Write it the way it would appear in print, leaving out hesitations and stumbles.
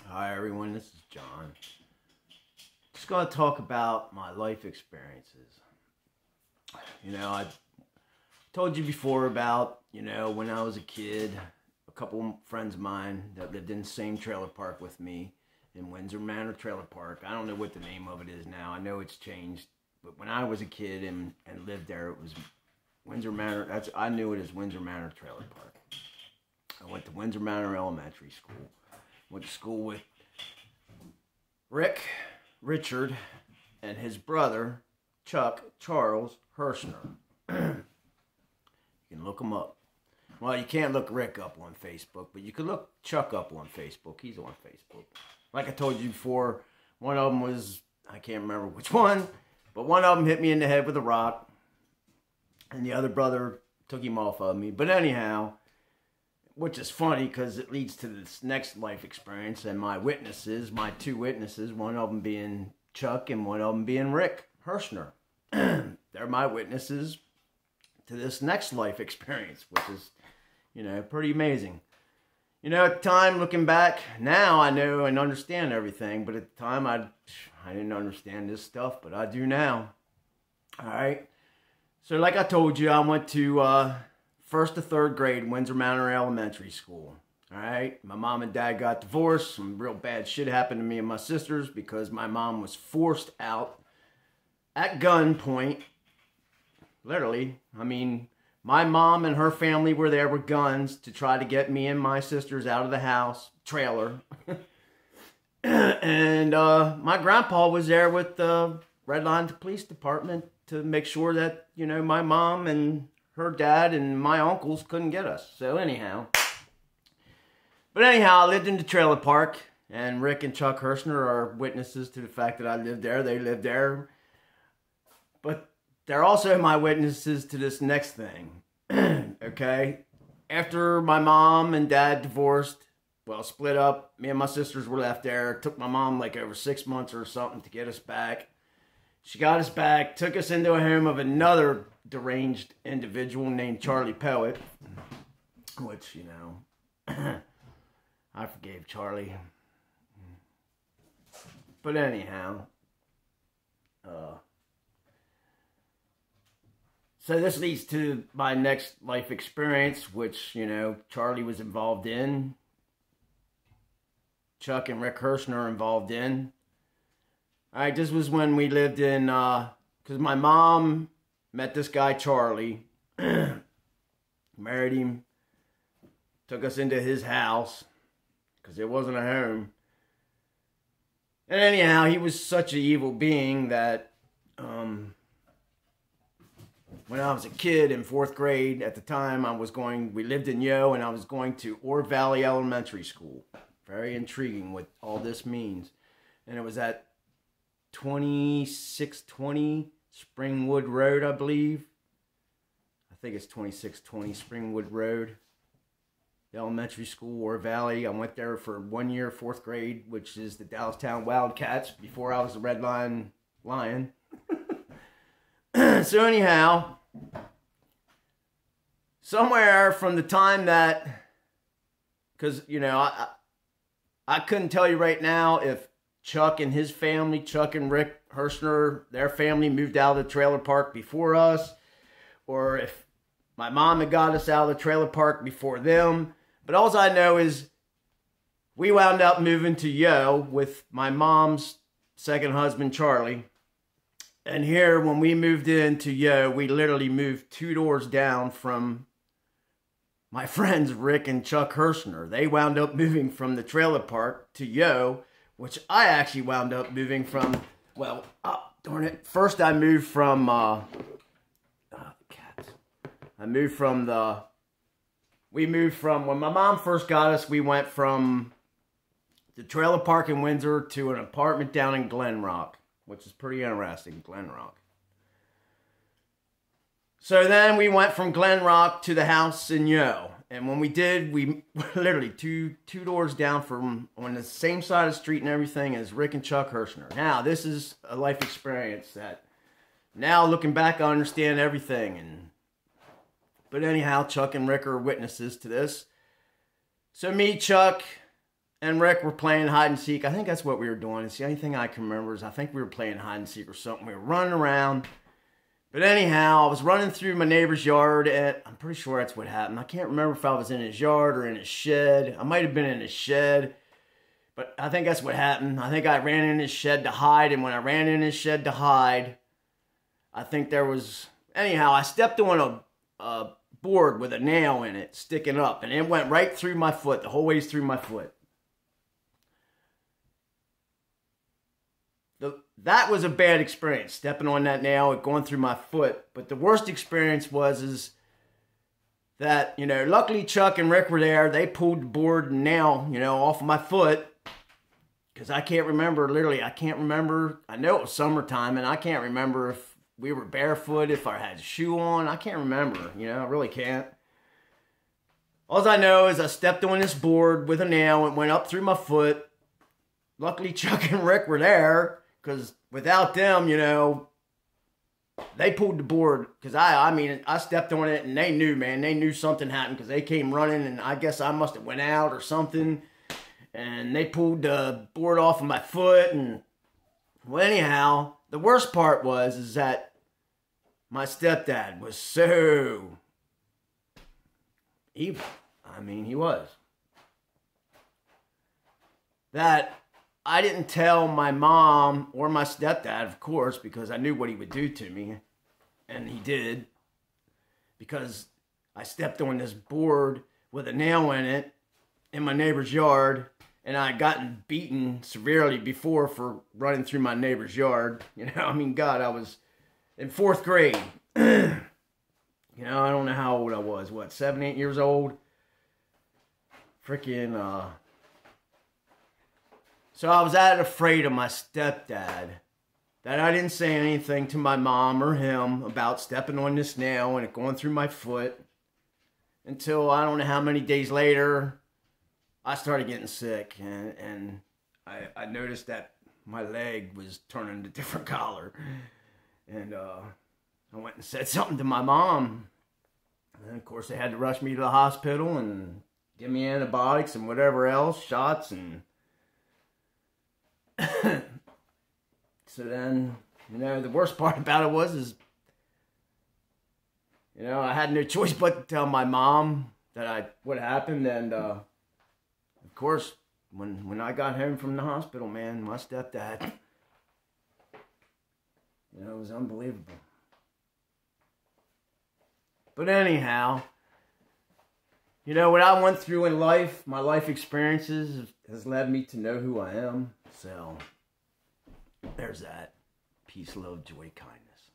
Hi everyone, this is John. Just going to talk about my life experiences. I told you before about, when I was a kid, a couple friends of mine that lived in the same trailer park with me in Windsor Manor Trailer Park. I don't know what the name of it is now. I know it's changed. But when I was a kid and lived there, it was Windsor Manor. I knew it as Windsor Manor Trailer Park. I went to Windsor Manor Elementary School. Went to school with Richard, and his brother, Chuck Charles Hirschner. You can look him up. Well, you can't look Rick up on Facebook, but you can look Chuck up on Facebook. He's on Facebook. Like I told you before, one of them was, I can't remember which one, but one of them hit me in the head with a rock, and the other brother took him off of me. But anyhow, which is funny because it leads to this next life experience and my witnesses, my two witnesses, one of them being Chuck and one of them being Rick Hirschner. They're my witnesses to this next life experience, which is, pretty amazing. At the time, looking back, now I know and understand everything, but at the time I didn't understand this stuff, but I do now. All right. So like I told you, I went to first to third grade, Windsor Manor Elementary School. All right, my mom and dad got divorced. Some real bad shit happened to me and my sisters because my mom was forced out at gunpoint. Literally, my mom and her family were there with guns to try to get me and my sisters out of the house trailer. And my grandpa was there with the Red Line Police Department to make sure that, my mom and her dad and my uncles couldn't get us. So anyhow. But anyhow, I lived in the trailer park. And Rick and Chuck Hirschner are witnesses to the fact that I lived there. They lived there. But they're also my witnesses to this next thing. Okay? After my mom and dad divorced, split up, me and my sisters were left there. It took my mom like over 6 months or something to get us back. She got us back, took us into a home of another deranged individual named Charlie Pellet, which, I forgave Charlie. But anyhow, so this leads to my next life experience, which, Charlie was involved in. Chuck and Rick Hirschner are involved in. All right, this was when we lived in, because my mom met this guy, Charlie, married him, took us into his house, because it wasn't a home. And anyhow, he was such an evil being that when I was a kid in 4th grade, at the time, we lived in Yo, and I was going to Ore Valley Elementary School. Very intriguing what all this means. And it was at 2620 Springwood Road, I believe. I think it's 2620 Springwood Road. The elementary school, Ore Valley. I went there for 1 year, 4th grade, which is the Dallastown Wildcats, before I was the Red Line Lion. So anyhow, somewhere from the time that, because, I couldn't tell you right now if Chuck and his family, Chuck and Rick Hirschner, their family moved out of the trailer park before us, or if my mom had got us out of the trailer park before them. But all I know is we wound up moving to Yo with my mom's second husband, Charlie. And here, when we moved into Yo, we literally moved 2 doors down from my friends Rick and Chuck Hirschner. They wound up moving from the trailer park to Yo, which I actually wound up moving from, darn it. First I moved from, when my mom first got us, we went from the trailer park in Windsor to an apartment down in Glen Rock, which is pretty interesting, Glen Rock. So then we went from Glen Rock to the house in Yo. And when we did, we literally two doors down from, on the same side of the street and everything as Rick and Chuck Hirschner. Now, this is a life experience that, now looking back, I understand everything. But anyhow, Chuck and Rick are witnesses to this. So me, Chuck, and Rick were playing hide and seek. I think that's what we were doing. It's the only thing I can remember is I think we were playing hide and seek or something. We were running around. But anyhow, I was running through my neighbor's yard, and I'm pretty sure that's what happened. I can't remember if I was in his yard or in his shed. I might have been in his shed, but I think that's what happened. I think I ran in his shed to hide, and when I ran in his shed to hide, I think there was... Anyhow, I stepped on a board with a nail in it, sticking up, and it went right through my foot, the whole ways through my foot. That was a bad experience, stepping on that nail and going through my foot. But the worst experience was that, you know, luckily Chuck and Rick were there. They pulled the board and nail, you know, off of my foot. Because I can't remember, literally, I can't remember. I know it was summertime, and I can't remember if we were barefoot, if I had a shoe on. I can't remember, you know, I really can't. All I know is I stepped on this board with a nail and went up through my foot. Luckily, Chuck and Rick were there. Because without them, you know, they pulled the board. Because I mean, I stepped on it and they knew, man. They knew something happened because they came running and I guess I must have went out or something. And they pulled the board off of my foot. And, well, anyhow, the worst part is that my stepdad was so evil. I mean, he was. That... I didn't tell my mom or my stepdad, of course, because I knew what he would do to me. And he did. Because I stepped on this board with a nail in it in my neighbor's yard. And I had gotten beaten severely before for running through my neighbor's yard. You know, I mean, God, I was in 4th grade. You know, I don't know how old I was. What, 7, 8 years old? Freaking, So I was that afraid of my stepdad that I didn't say anything to my mom or him about stepping on this nail and it going through my foot until I don't know how many days later I started getting sick and I noticed that my leg was turning a different color and I went and said something to my mom and of course they had to rush me to the hospital and give me antibiotics and whatever else, shots and so then, you know, the worst part about it was, you know, I had no choice but to tell my mom that what happened. And, of course, when I got home from the hospital, man, my stepdad, you know, it was unbelievable. But anyhow, you know, what I went through in life, my life experiences has led me to know who I am. So, there's that. Peace, love, joy, kindness.